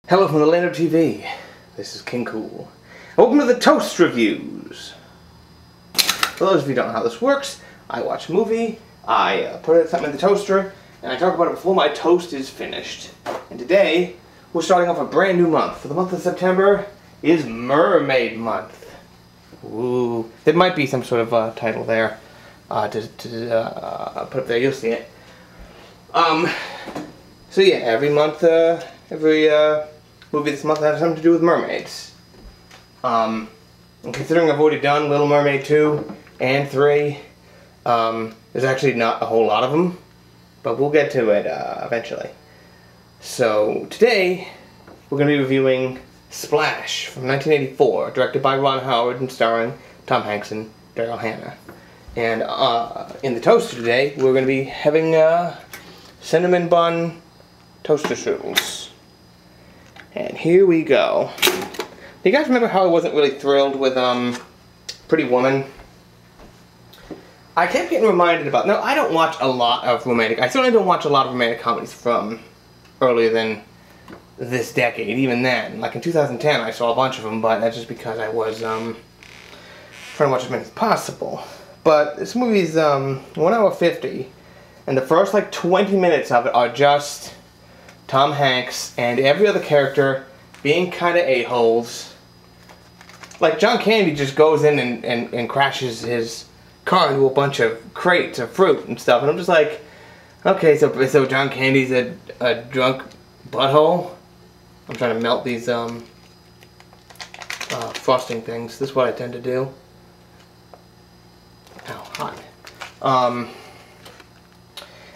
Hello from the land of TV. This is King Cool. Welcome to the Toast Reviews. For those of you who don't know how this works, I watch a movie, I put something in the toaster, and I talk about it before my toast is finished. And today, we're starting off a brand new month. For the month of September is Mermaid Month. Ooh, there might be some sort of title there to put up there. You'll see it. So yeah, every month, every movie this month has something to do with mermaids. And considering I've already done Little Mermaid 2 and 3, there's actually not a whole lot of them, but we'll get to it eventually. So today, we're going to be reviewing Splash from 1984, directed by Ron Howard and starring Tom Hanks and Daryl Hannah. And in the toaster today, we're going to be having cinnamon bun toaster strudels. And here we go. Do you guys remember how I wasn't really thrilled with Pretty Woman? I kept getting reminded about... No, I don't watch a lot of romantic... I certainly don't watch a lot of romantic comedies from earlier than this decade, even then. Like in 2010, I saw a bunch of them, but that's just because I was trying to watch as many as possible. But this movie's 1 hour 50, and the first like 20 minutes of it are just Tom Hanks and every other character being kind of a-holes. Like John Candy just goes in and crashes his car into a bunch of crates of fruit and stuff, and I'm just like, okay, so John Candy's a drunk butthole? I'm trying to melt these frosting things. This is what I tend to do. Ow, hot.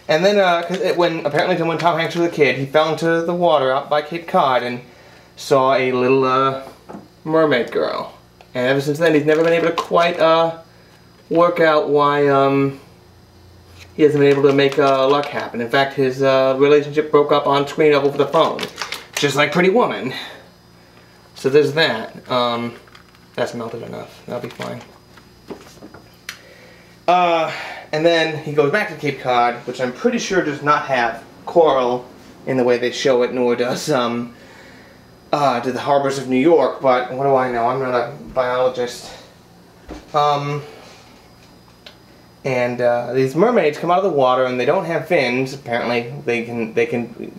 And then, apparently when Tom Hanks was a kid, he fell into the water out by Cape Cod and saw a little mermaid girl. And ever since then, he's never been able to quite work out why he hasn't been able to make luck happen. In fact, his relationship broke up on screen over the phone, just like Pretty Woman. So there's that. That's melted enough. That'll be fine. And then he goes back to Cape Cod, which I'm pretty sure does not have coral in the way they show it, nor does to the harbors of New York, but what do I know? I'm not a biologist. These mermaids come out of the water and they don't have fins. Apparently they can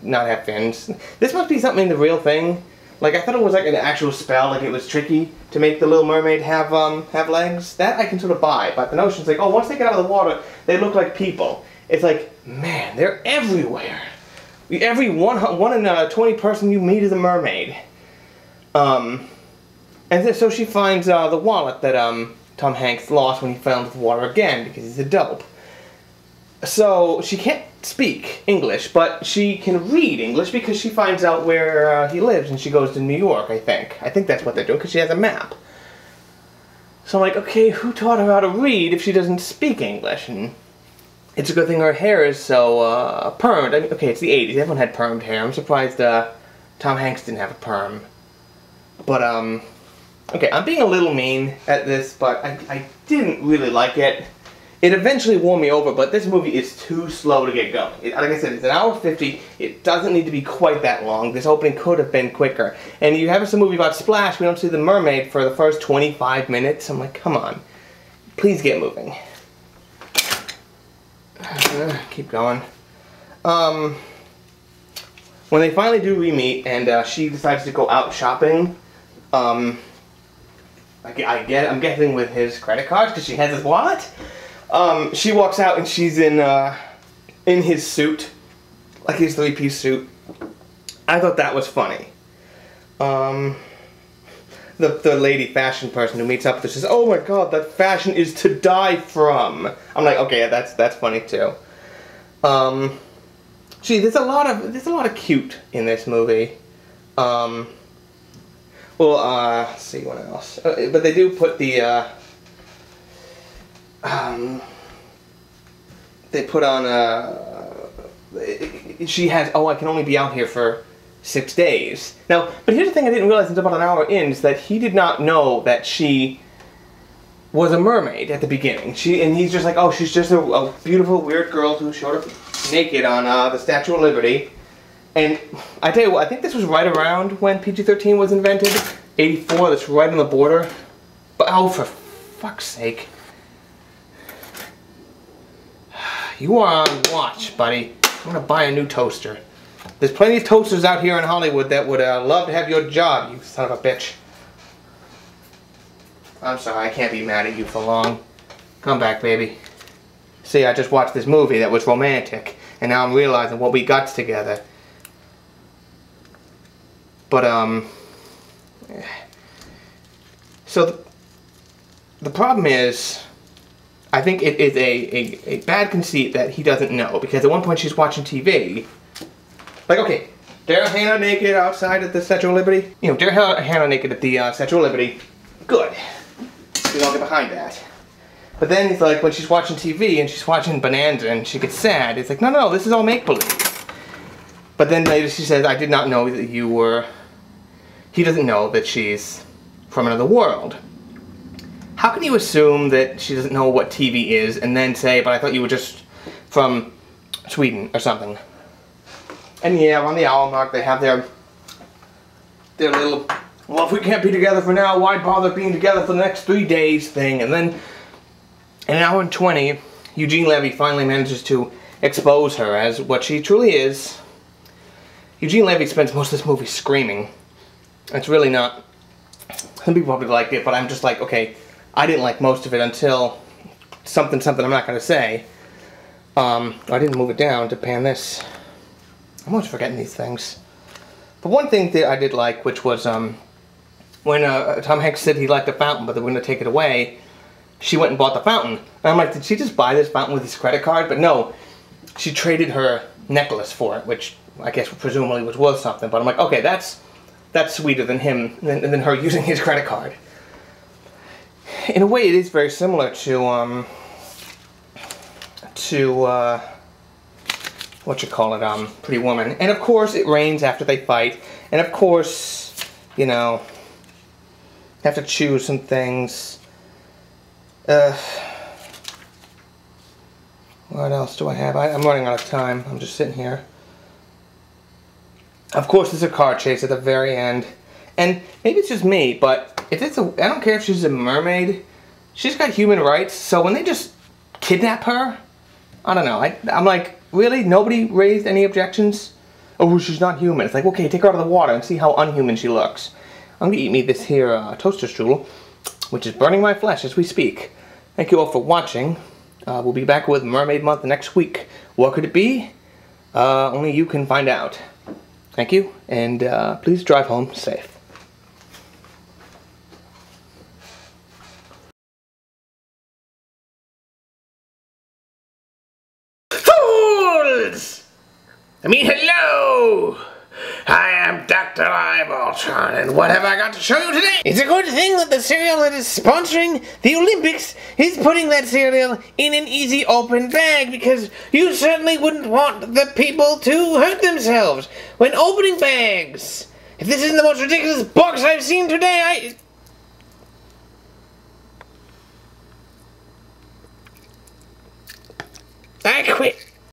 not have fins. This must be something in the real thing. Like, I thought it was like an actual spell, like it was tricky to make the little mermaid have legs. That I can sort of buy, but the notion's like, oh, once they get out of the water, they look like people. It's like, man, they're everywhere. Every one in 20 person you meet is a mermaid. And so she finds the wallet that Tom Hanks lost when he fell into the water again, because he's a dope. So she can't speak English, but she can read English because she finds out where he lives and she goes to New York, I think. I think that's what they're doing because she has a map. So I'm like, okay, who taught her how to read if she doesn't speak English? And it's a good thing her hair is so permed. I mean, okay, it's the 80s. Everyone had permed hair. I'm surprised Tom Hanks didn't have a perm. But, okay, I'm being a little mean at this, but I didn't really like it. It eventually won me over, but this movie is too slow to get going. Like I said, it's 1 hour 50. It doesn't need to be quite that long. This opening could have been quicker. And you have us a movie about Splash, we don't see the mermaid for the first 25 minutes. I'm like, come on. Please get moving. Keep going. When they finally do re-meet and she decides to go out shopping, I'm guessing with his credit cards because she has his wallet. She walks out and she's in his suit, like his 3-piece suit. I thought that was funny. The lady fashion person who meets up with her says, "Oh my God, that fashion is to die from." I'm like, okay, that's funny too. Gee, there's a lot of cute in this movie. Let's see what else. But they do put the they put on she has, oh, I can only be out here for 6 days. Now, but here's the thing I didn't realize until about an hour in, is that he did not know that she was a mermaid at the beginning. And he's just like, oh, she's just a beautiful, weird girl who showed up naked on the Statue of Liberty. And I tell you what, I think this was right around when PG-13 was invented. 84, that's right on the border. But oh, for fuck's sake. You are on watch, buddy. I'm gonna buy a new toaster. There's plenty of toasters out here in Hollywood that would love to have your job, you son of a bitch. I'm sorry, I can't be mad at you for long. Come back, baby. See, I just watched this movie that was romantic, and now I'm realizing what we got together. But, so the problem is, I think it is a bad conceit that he doesn't know, because at one point she's watching TV. Like, okay, Daryl Hannah naked outside at the Statue of Liberty. You know, Daryl Hannah naked at the Statue of Liberty. Good. We don't get behind that. But then he's like, when she's watching TV and she's watching Bonanza and she gets sad, it's like, no, no, this is all make-believe. But then later she says, I did not know that you were... He doesn't know that she's from another world. How can you assume that she doesn't know what TV is and then say, but I thought you were just from Sweden or something? And yeah, on the hour mark they have their little, well, if we can't be together for now, why bother being together for the next 3 days thing? And then, in an hour and 20, Eugene Levy finally manages to expose her as what she truly is. Eugene Levy spends most of this movie screaming. It's really not, some people probably liked it, but I'm just like, okay, I didn't like most of it until something I'm not going to say. I didn't move it down to pan this. I'm always forgetting these things. But one thing that I did like, which was when Tom Hanks said he liked the fountain, but they were going to take it away, she went and bought the fountain. And I'm like, did she just buy this fountain with his credit card? But no, she traded her necklace for it, which I guess presumably was worth something. But I'm like, okay, that's sweeter than him, than her using his credit card. In a way, it is very similar to what you call it, Pretty Woman. And of course, it rains after they fight. And of course, you know, have to choose some things. What else do I have? I'm running out of time. I'm just sitting here. Of course, there's a car chase at the very end. And maybe it's just me, but if it's I don't care if she's a mermaid. She's got human rights. So when they just kidnap her, I don't know. I'm like, really? Nobody raised any objections? Oh, she's not human. It's like, okay, take her out of the water and see how unhuman she looks. I'm gonna eat me this here toaster strudel, which is burning my flesh as we speak. Thank you all for watching. We'll be back with Mermaid Month next week. What could it be? Only you can find out. Thank you, and please drive home safe. Fools! I mean, hello! I am Dr. Eyebaltron, and what have I got to show you today? It's a good thing that the cereal that is sponsoring the Olympics is putting that cereal in an easy open bag, because you certainly wouldn't want the people to hurt themselves when opening bags. If this isn't the most ridiculous box I've seen today, I quit.